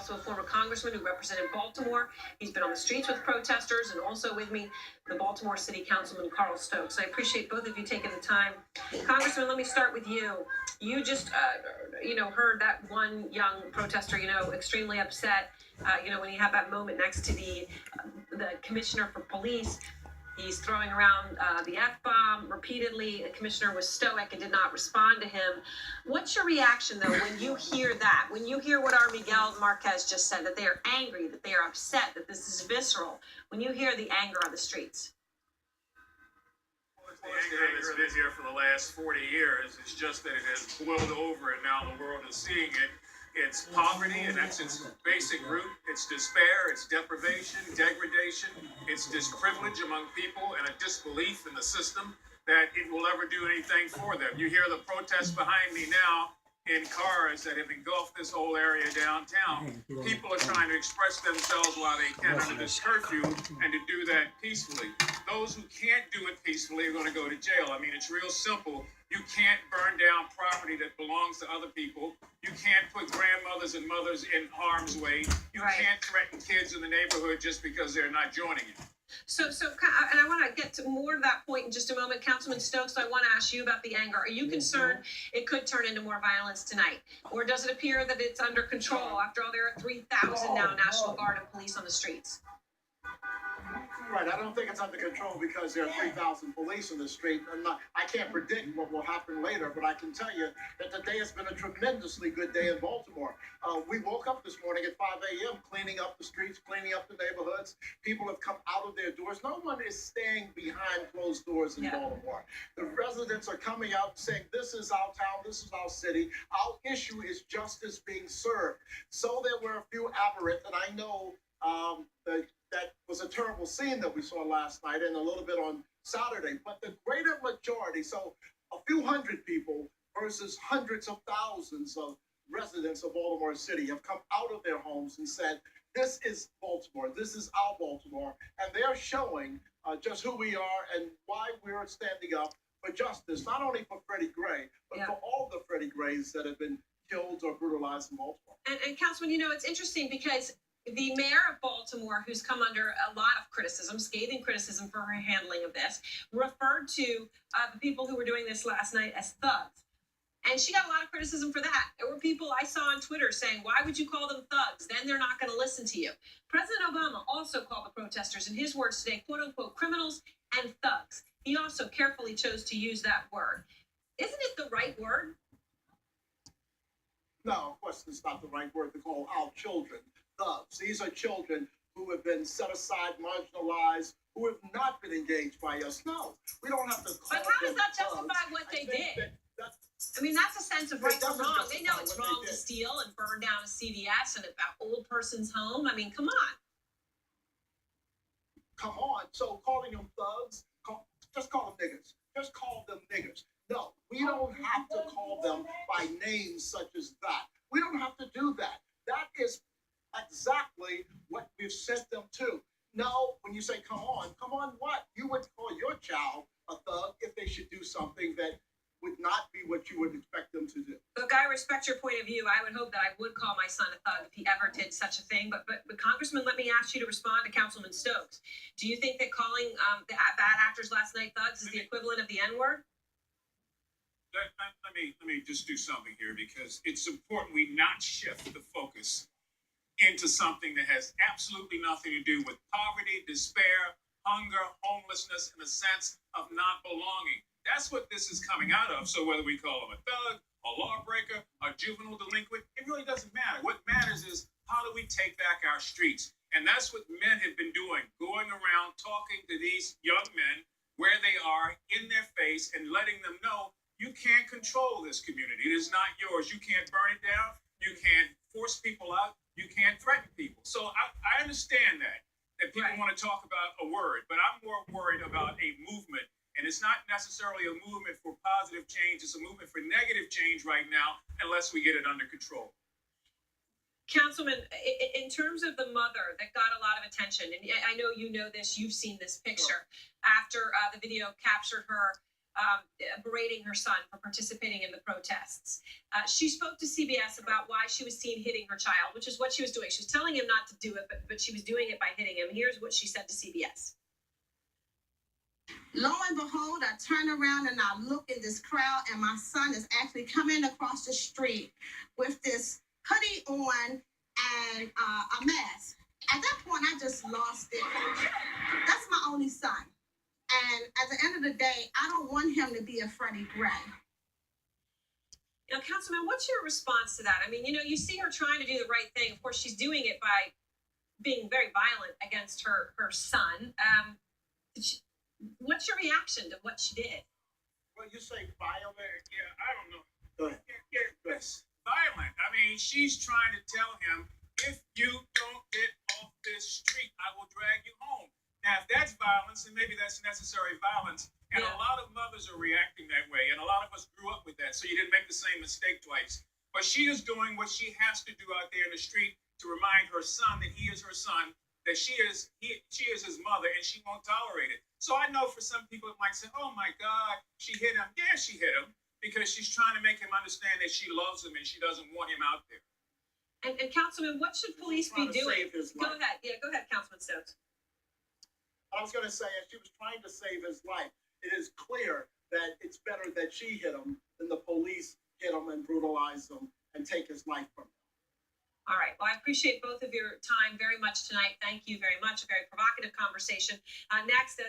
also a former congressman who represented Baltimore. He's been on the streets with protesters, and also with me, the Baltimore City Councilman Carl Stokes. I appreciate both of you taking the time. Congressman, let me start with you. You just, heard that one young protester, extremely upset, when he had that moment next to the commissioner for police. He's throwing around the F-bomb repeatedly. The commissioner was stoic and did not respond to him. What's your reaction, though, when you hear that? When you hear what our Miguel Marquez just said, that they are angry, that they are upset, that this is visceral, when you hear the anger on the streets? The anger that's been here for the last 40 years. It's just that it has boiled over, and now the world is seeing it. It's poverty, and that's its basic root. It's despair, it's deprivation, degradation, it's disprivilege among people, and a disbelief in the system that it will ever do anything for them. You hear the protests behind me now in cars that have engulfed this whole area downtown. People are trying to express themselves while they can under this curfew, and to do that peacefully. Those who can't do it peacefully are going to go to jail. I mean, it's real simple. You can't burn down property that belongs to other people. You can't put grandmothers and mothers in harm's way. You can't threaten kids in the neighborhood just because they're not joining you. So, and I want to get to more to that point in just a moment. Councilman Stokes, I want to ask you about the anger. Are you concerned it could turn into more violence tonight? Or does it appear that it's under control? After all, there are 3,000 now National Guard and police on the streets. Right, I don't think it's under control because there are 3,000 police in the street. I can't predict what will happen later, but I can tell you that today has been a tremendously good day in Baltimore. We woke up this morning at 5 a.m. cleaning up the streets, cleaning up the neighborhoods. People have come out of their doors. No one is staying behind closed doors in Baltimore. The residents are coming out saying, this is our town, this is our city. Our issue is justice being served. So there were a few aberrant, and I know that was a terrible scene that we saw last night and a little bit on Saturday. But the greater majority, so a few hundred people versus hundreds of thousands of residents of Baltimore City have come out of their homes and said, this is Baltimore, this is our Baltimore. And they're showing just who we are and why we're standing up for justice, not only for Freddie Gray, but for all the Freddie Grays that have been killed or brutalized in Baltimore. And Councilman, it's interesting because the mayor of Baltimore, who's come under a lot of criticism, scathing criticism for her handling of this, referred to the people who were doing this last night as thugs. And she got a lot of criticism for that. There were people I saw on Twitter saying, why would you call them thugs? Then they're not going to listen to you. President Obama also called the protesters, in his words today, quote unquote, criminals and thugs. He also carefully chose to use that word. Isn't it the right word? No, of course it's not the right word to call our children thugs. These are children who have been set aside, marginalized, who have not been engaged by us. No, we don't have to call them thugs. But how does that justify what they did? That's a sense of right from wrong. They know it's wrong to steal and burn down a CVS and an old person's home. Come on. Come on. So calling them thugs, just call them niggers. Just call them niggers. No, we don't have to call them by names such as that. We don't have to do that. That is exactly what we've sent them to. No, when you say, come on what? You would call your child a thug if they should do something that would not be what you would expect them to do. Look, I respect your point of view. I would hope that I would call my son a thug if he ever did such a thing. But Congressman, let me ask you to respond to Councilman Stokes. Do you think that calling the bad actors last night thugs is the equivalent of the N-word? Let me just do something here, because it's important we not shift the focus into something that has absolutely nothing to do with poverty, despair, hunger, homelessness, and a sense of not belonging. That's what this is coming out of. So whether we call them a thug, a lawbreaker, a juvenile delinquent, it really doesn't matter. What matters is, how do we take back our streets? And that's what men have been doing, going around talking to these young men where they are in their face and letting them know, you can't control this community. It is not yours. You can't burn it down. You can't force people out. You can't threaten people. So I understand that people want to talk about a word, but I'm more worried about a movement. And it's not necessarily a movement for positive change. It's a movement for negative change right now, unless we get it under control. Councilman, in terms of the mother that got a lot of attention, and I know you know this, you've seen this picture, after the video captured her berating her son for participating in the protests. She spoke to CBS about why she was seen hitting her child, which is what she was doing. She was telling him not to do it, but she was doing it by hitting him. Here's what she said to CBS. Lo and behold, I turn around and I look in this crowd, and my son is actually coming across the street with this hoodie on and a mask. At that point, I just lost it. That's my only son. And at the end of the day, I don't want him to be a Freddie Gray. Now, Councilman, what's your response to that? I mean, you see her trying to do the right thing. Of course, she's doing it by being very violent against her son. What's your reaction to what she did? Well, you say violent. Yeah, I don't know. Go ahead. Yes, violent. I mean, she's trying to tell him, if you don't get off this street, I will drag you home. Now, if that's violence, then maybe that's necessary violence. And Yeah. a lot of mothers are reacting that way. And a lot of us grew up with that. So you didn't make the same mistake twice. But she is doing what she has to do out there in the street to remind her son that he is her son, that she is his mother, and she won't tolerate it. So I know for some people it might say, oh my God, she hit him. Yeah, she hit him because she's trying to make him understand that she loves him and she doesn't want him out there. And Councilman, what should police be Trying to doing? save his Go life. ahead. Yeah, go ahead, Councilman Stokes. I was going to say, as she was trying to save his life, it is clear that it's better that she hit him than the police hit him and brutalize him and take his life from him. All right. Well, I appreciate both of your time very much tonight. Thank you very much. A very provocative conversation. Next, as